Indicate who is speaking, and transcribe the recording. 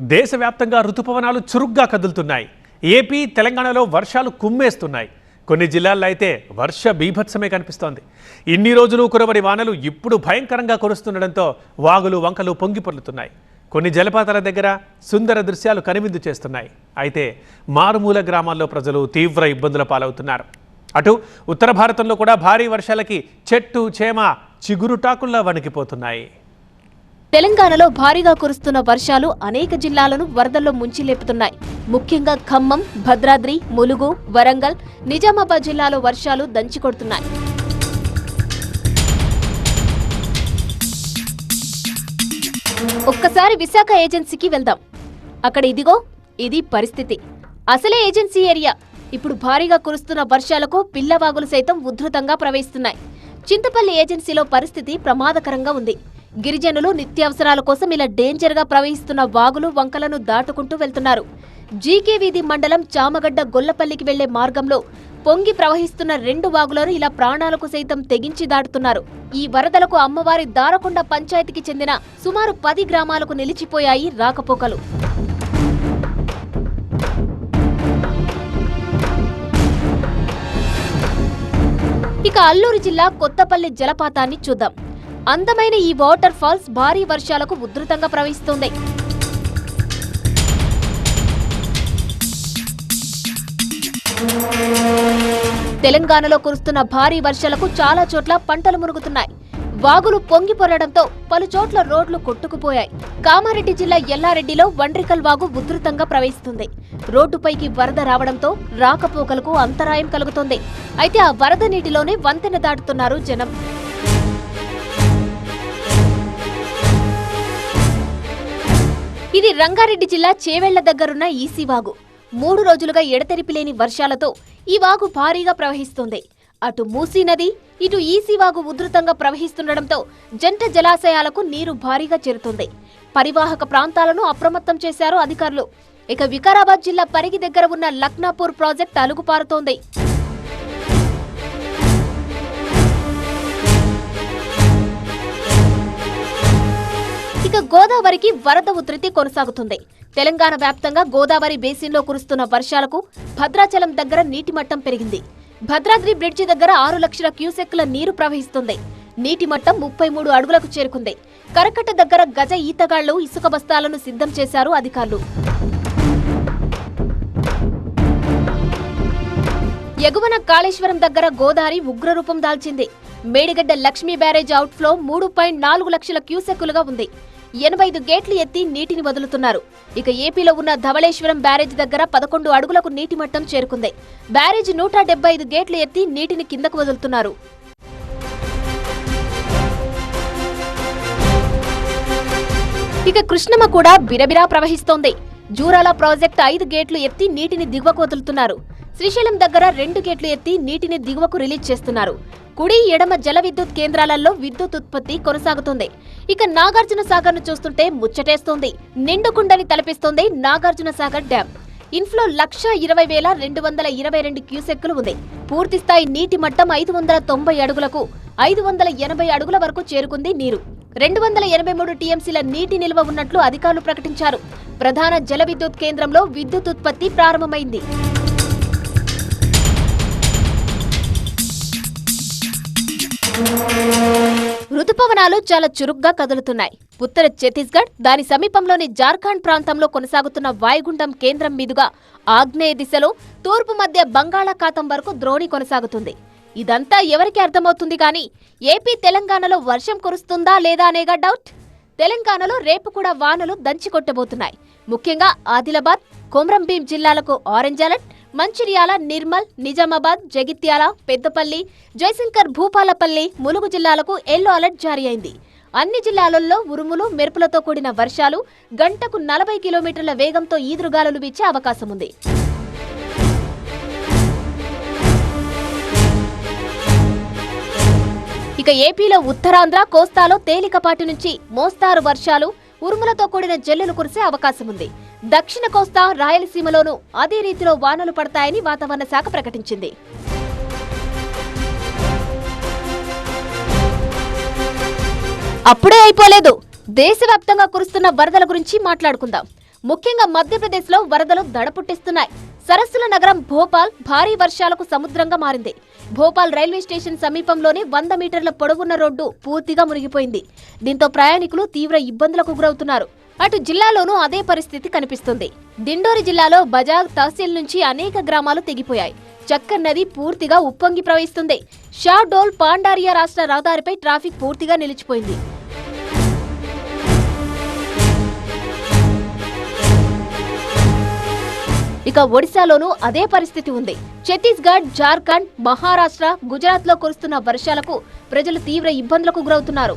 Speaker 1: దేశవ్యాప్తంగా రుతుపవనాలు చురుగ్గా కదులుతున్నాయి. ఏపీ తెలంగాణలో వర్షాలు కుమ్మేస్తున్నాయి. కొన్ని జిల్లాల్లో అయితే వర్ష బీభత్సమే కనిపిస్తోంది. ఇన్ని రోజులు కురవని వానలు ఇప్పుడు భయంకరంగా కురుస్తుండడంతో వాగులు వంకలు పొంగి పొర్లుతున్నాయి. కొన్ని జలపాతాల దగ్గర సుందర దృశ్యాలు కనువిందు చేస్తున్నాయి. అయితే మారుమూల గ్రామాల్లో ప్రజలు తీవ్ర ఇబ్బందుల పాలవుతున్నారు. అటు ఉత్తర భారతంలో కూడా భారీ వర్షాలకి చెట్టు చేమ చిగురుటాకుల్లా వణికిపోతున్నాయి.
Speaker 2: తెలంగాణలో భారీగా కురుస్తున్న వర్షాలు అనేక జిల్లాలను వరదల్లో ముంచి లేపుతున్నాయి. ముఖ్యంగా ఖమ్మం, భద్రాద్రి, ములుగు, వరంగల్, నిజామాబాద్ జిల్లాలో వర్షాలు దంచికొడుతున్నాయి. ఒక్కసారి విశాఖ ఏజెన్సీకి వెళ్దాం. అక్కడ ఇది పరిస్థితి. అసలే ఏజెన్సీ ఏరియా. ఇప్పుడు భారీగా కురుస్తున్న వర్షాలకు పిల్లవాగులు సైతం ఉధృతంగా ప్రవహిస్తున్నాయి. చింతపల్లి ఏజెన్సీలో పరిస్థితి ప్రమాదకరంగా ఉంది. గిరిజనులు నిత్యావసరాల కోసం ఇలా డేంజర్గా ప్రవహిస్తున్న వాగులు వంకలను దాటుకుంటూ వెళ్తున్నారు. జీకే వీధి మండలం చామగడ్డ గొల్లపల్లికి వెళ్లే మార్గంలో పొంగి ప్రవహిస్తున్న 2 వాగులను ఇలా ప్రాణాలకు సైతం తెగించి దాటుతున్నారు. ఈ వరదలకు అమ్మవారి దారకొండ పంచాయతీకి చెందిన సుమారు 10 గ్రామాలకు నిలిచిపోయాయి రాకపోకలు. ఇక అల్లూరు జిల్లా కొత్తపల్లి జలపాతాన్ని చూద్దాం. అందమైన ఈ వాటర్ ఫాల్స్ భారీ వర్షాలకు ఉధృతంగా ప్రవహిస్తోంది. తెలంగాణలో కురుస్తున్న భారీ వర్షాలకు చాలా చోట్ల పంటలు మునుగుతున్నాయి. వాగులు పొంగి పొరడంతో పలు చోట్ల రోడ్లు కొట్టుకుపోయాయి. కామారెడ్డి జిల్లా ఎల్లారెడ్డిలో వండ్రికల్ వాగు ఉధృతంగా ప్రవహిస్తుంది. రోడ్డుపైకి వరద రావడంతో రాకపోకలకు అంతరాయం కలుగుతోంది. అయితే ఆ వరద నీటిలోనే వంతెన దాటుతున్నారు జనం. ఇది రంగారెడ్డి జిల్లా చేవెళ్ల దగ్గరున్న ఈసీ వాగు. 3 రోజులుగా ఎడతెరిపి లేని వర్షాలతో ఈ వాగు భారీగా ప్రవహిస్తుంది. అటు మూసీ నది, ఇటు ఈసీ వాగు ఉధృతంగా ప్రవహిస్తుండటంతో జంట జలాశయాలకు నీరు భారీగా చేరుతుంది. పరివాహక ప్రాంతాలను అప్రమత్తం చేశారు అధికారులు. ఇక వికారాబాద్ జిల్లా పరిగి దగ్గర ఉన్న లక్నాపూర్ ప్రాజెక్ట్ అలుగుపారుతోంది. ఇక గోదావరికి వరద ఉధృతి కొనసాగుతుంది. తెలంగాణ వ్యాప్తంగా గోదావరి బేసిన్లో కురుస్తున్న వర్షాలకు భద్రాచలం దగ్గర నీటి మట్టం పెరిగింది. భద్రాద్రి బ్రిడ్జి దగ్గర 6 లక్షల క్యూసెక్కుల నీరు ప్రవహిస్తుంది. నీటి మట్టం 33 అడుగులకు చేరుకుంది. కరకట్ట దగ్గర గజ ఈతగాళ్లు ఇసుక బస్తాలను సిద్ధం చేశారు అధికారులు. ఎగువన కాళేశ్వరం దగ్గర గోదావరి ఉగ్రరూపం దాల్చింది. మేడిగడ్డ లక్ష్మీ బ్యారేజ్ అవుట్ఫ్లో 3.4 లక్షల క్యూసెక్కులుగా ఉంది. 85 గేట్లు ఎత్తి నీటిని వదులుతున్నారు. ఇక ఏపీలో ఉన్న ధవళేశ్వరం బ్యారేజ్ దగ్గర 11 అడుగులకు నీటి మట్టం చేరుకుంది. బ్యారేజ్ 175 గేట్లు ఎత్తి నీటిని కిందకు వదులుతున్నారు. ఇక కృష్ణమ్మ కూడా బిరబిరా ప్రవహిస్తోంది. జూరాల ప్రాజెక్టు 5 గేట్లు ఎత్తి నీటిని దిగువకు వదులుతున్నారు. శ్రీశైలం దగ్గర 2 గేట్లు ఎత్తి నీటిని దిగువకు రిలీజ్ చేస్తున్నారు. కుడి ఎడమ జల విద్యుత్ కేంద్రాలలో విద్యుత్ ఉత్పత్తి కొనసాగుతుంది. ఇక నాగార్జున సాగర్ ను చూస్తుంటే ముచ్చటేస్తోంది. నిండుకుండని తలపిస్తోంది నాగార్జున సాగర్ డ్యాం. ఇన్ఫ్లో 1,20,222 క్యూసెక్కులు ఉంది. పూర్తిస్థాయి నీటి మట్టం 590 అడుగులకు 580 అడుగుల వరకు చేరుకుంది. నీరు 283 టీఎంసీల నీటి నిల్వ ఉన్నట్లు అధికారులు ప్రకటించారు. ప్రధాన జల విద్యుత్ కేంద్రంలో విద్యుత్ ఉత్పత్తి ప్రారంభమైంది. రుతుపవనాలు చాలా చురుగ్గా కదులుతున్నాయి. ఉత్తర ఛత్తీస్గఢ్, దాని సమీపంలోని జార్ఖండ్ ప్రాంతంలో కొనసాగుతున్న వాయుగుండం కేంద్రం మీదుగా ఆగ్నేయ దిశలో తూర్పు మధ్య బంగాళాఖాతం వరకు ద్రోణి కొనసాగుతుంది. ఇదంతా ఎవరికి అర్థమవుతుంది కానీ ఏపీ తెలంగాణలో వర్షం కురుస్తుందా లేదా అనేగా డౌట్. తెలంగాణలో రేపు కూడా వానలు దంచికొట్టబోతున్నాయి. ముఖ్యంగా ఆదిలాబాద్, కొమ్రంభీం జిల్లాలకు ఆరెంజ్ అలర్ట్, మంచిర్యాల, నిర్మల్, నిజామాబాద్, జగిత్యాల, పెద్దపల్లి, జయశంకర్, భూపాలపల్లి, ములుగు జిల్లాలకు ఎల్లో అలర్ట్ జారీ అయింది. అన్ని జిల్లాలలో ఉరుములు, మెరుపులతో కూడిన వర్షాలు, గంటకు 40 కిలోమీటర్ల వేగంతో ఈదురుగాలులు వీచే అవకాశం ఉంది. ఇక ఏపీలో ఉత్తరాంధ్ర, కోస్తాలో తేలికపాటి నుంచి మోస్తారు వర్షాలు, ఉరుములతో కూడిన జల్లులు కురిసే అవకాశం ఉంది. దక్షిణ కోస్తా, రాయలసీమలోనూ అదే రీతిలో వానలు పడతాయని వాతావరణ శాఖ ప్రకటించింది. అప్పుడే అయిపోలేదు. దేశవ్యాప్తంగా కురుస్తున్న వరదల గురించి మాట్లాడుకుందాం. ముఖ్యంగా మధ్యప్రదేశ్లో వరదలు దడపుట్టిస్తున్నాయి. సరస్సుల నగరం భోపాల్ భారీ వర్షాలకు సముద్రంగా మారింది. భోపాల్ రైల్వే స్టేషన్ సమీపంలోని 100 మీటర్ల పొడవున్న రోడ్డు పూర్తిగా మునిగిపోయింది. దీంతో ప్రయాణికులు తీవ్ర ఇబ్బందులకు గురవుతున్నారు. అటు జిల్లాలోనూ అదే పరిస్థితి కనిపిస్తుంది. దిండోరి జిల్లాలో బజార్ తహసీల్ నుంచి అనేక గ్రామాలు తెగిపోయాయి. చక్కర్ నది పూర్తిగా ఉప్పొంగి ప్రవహిస్తుంది. షాడోల్ పాండారియా రాష్ట్ర రహదారిపై ట్రాఫిక్ పూర్తిగా నిలిచిపోయింది. ఇక ఒడిశాలోనూ అదే పరిస్థితి ఉంది. ఛత్తీస్గఢ్, జార్ఖండ్, మహారాష్ట్ర, గుజరాత్ లో కురుస్తున్న వర్షాలకు ప్రజలు తీవ్ర ఇబ్బందులకు గురవుతున్నారు.